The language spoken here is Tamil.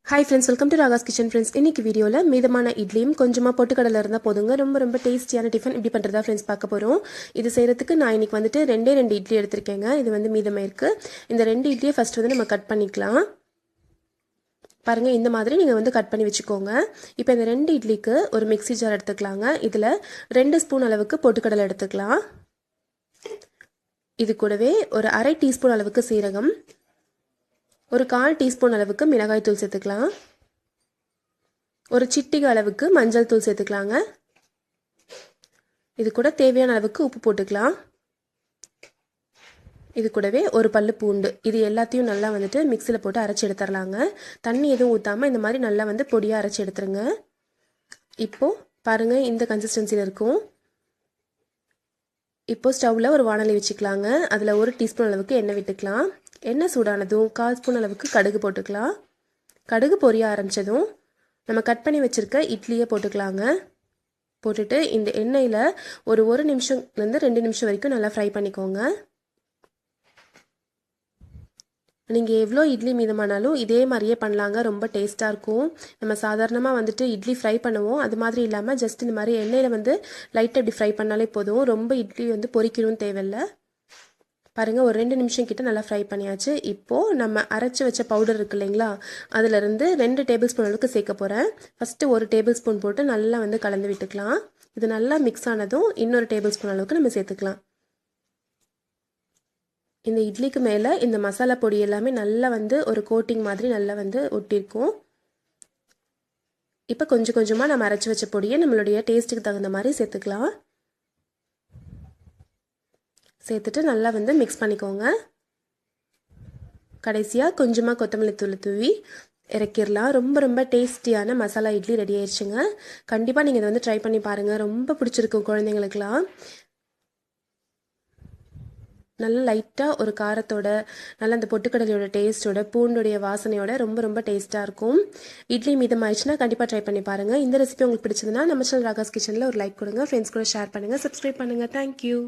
Hi friends, welcome to Raga's Kitchen friends. இன்னைக்கு வீடியோல மீதமான இட்லியும் கொஞ்சமா பொட்டுக்கடலை இருந்தா போதுங்க. ரொம்ப டேஸ்டியான டிஃபன் இப்படி பண்றதா फ्रेंड्स பார்க்க போறோம். இது செய்யறதுக்கு நான் இன்னைக்கு வந்துட்டு ரெண்டே இட்லி எடுத்துர்க்கேங்க. இது வந்து மீதமா இருக்கு. இந்த ரெண்டு இட்லியை ஃபர்ஸ்ட் வந்து நம்ம கட் பண்ணிக்கலாம். பாருங்க இந்த மாதிரி நீங்க வந்து கட் பண்ணி வெச்சுக்கோங்க. இப்போ இந்த ரெண்டு இட்லிக்கு ஒரு மிக்ஸி ஜார் எடுத்துக்கலாங்க. இதுல 2 ஸ்பூன் அளவுக்கு பொட்டுக்கடலை எடுத்துக்கலாம். இது கூடவே ஒரு 1/2 டீஸ்பூன் அளவுக்கு சீரகம், ஒரு 1/4 டீஸ்பூன் அளவுக்கு மிளகாய் தூள் சேர்த்துக்கலாம். ஒரு சிட்டிகை அளவுக்கு மஞ்சள் தூள் சேர்த்துக்கலாங்க. இது கூட தேவையான அளவுக்கு உப்பு போட்டுக்கலாம். இது கூடவே ஒரு பல்லு பூண்டு. இது எல்லாத்தையும் நல்லா வந்துட்டு மிக்ஸில போட்டு அரைச்சு எடுத்துறலாங்க. தண்ணி எதுவும் ஊத்தாம இந்த மாதிரி நல்லா வந்து பொடியா அரைச்சு எடுத்துருங்க. இப்போ பாருங்க இந்த கன்சிஸ்டன்சில இருக்கும். இப்போ ஸ்டவ்ல ஒரு வாணலி வச்சுக்கலாங்க. அதுல 1 டீஸ்பூன் அளவுக்கு எண்ணெய் விட்டுக்கலாம். எண்ணெய் சூடானதும் 1/4 ஸ்பூன் அளவுக்கு கடுகு போட்டுக்கலாம். கடுகு பொரிய ஆரம்பிச்சதும் நம்ம கட் பண்ணி வச்சிருக்க இட்லியை போட்டுக்கலாங்க. போட்டுட்டு இந்த எண்ணெயில ஒரு 1 நிமிஷம்ல இருந்து 2 நிமிஷம் வரைக்கும் நல்லா ஃப்ரை பண்ணிக்கோங்க. நீங்க எவ்வளோ இட்லி மீதமானாலும் இதே மாதிரியே பண்ணலாங்க. ரொம்ப டேஸ்டா இருக்கும். நம்ம சாதாரணமா வந்துட்டு இட்லி ஃப்ரை பண்ணுவோம். அது மாதிரி இல்லாம ஜஸ்ட் இந்த மாதிரி எண்ணெயில வந்து லைட்டா இப்படி ஃப்ரை பண்ணாலே போதும். ரொம்ப இட்லி வந்து பொரிக்கணும் தேவையில்லை. பாருங்க ஒரு 2 நிமிஷம் கிட்ட நல்லா ஃப்ரை பண்ணியாச்சு. இப்போ நம்ம அரைச்சு வச்ச பவுடர் இருக்கு இல்லைங்களா, அதுல இருந்து 2 டேபிள் ஸ்பூன் அளவுக்கு சேர்க்க போறேன். ஃபர்ஸ்ட் 1 டேபிள் ஸ்பூன் போட்டு நல்லா வந்து கலந்து விட்டுக்கலாம். இது நல்லா மிக்ஸ் ஆனதும் இன்னொரு டேபிள் ஸ்பூன் அளவுக்கு நம்ம சேர்த்துக்கலாம். இந்த இட்லிக்கு மேல இந்த மசாலா பொடி எல்லாமே நல்லா வந்து ஒரு கோட்டிங் மாதிரி நல்லா வந்து ஒட்டியிருக்கும். இப்போ கொஞ்சம் கொஞ்சமா நம்ம அரைச்சு வச்ச பொடியை நம்மளுடைய டேஸ்ட்டுக்கு தகுந்த மாதிரி சேர்த்துக்கலாம். சேர்த்துட்டு நல்லா வந்து மிக்ஸ் பண்ணிக்கோங்க. கடைசியாக கொஞ்சமாக கொத்தமல்லி தூள் தூவி இறக்கிடலாம். ரொம்ப டேஸ்டியான மசாலா இட்லி ரெடி ஆயிடுச்சுங்க. கண்டிப்பாக நீங்கள் இதை வந்து ட்ரை பண்ணி பாருங்கள். ரொம்ப பிடிச்சிருக்கும் குழந்தைங்களுக்குலாம். நல்ல லைட்டாக ஒரு காரத்தோட நல்ல அந்த பொட்டுக்கடலையோட டேஸ்ட்டோட பூண்டுடைய வாசனையோட ரொம்ப டேஸ்ட்டாக இருக்கும். இட்லி மீதமாயிடுச்சுன்னா கண்டிப்பாக ட்ரை பண்ணி பாருங்கள். இந்த ரெசிபி உங்களுக்கு பிடிச்சதுன்னா நம்ம சேனல் ராகாஸ் கிச்சனில் ஒரு லைக் கொடுங்க. ஃப்ரெண்ட்ஸ் கூட ஷேர் பண்ணுங்கள், சப்ஸ்கிரைப் பண்ணுங்கள். தேங்க்யூ.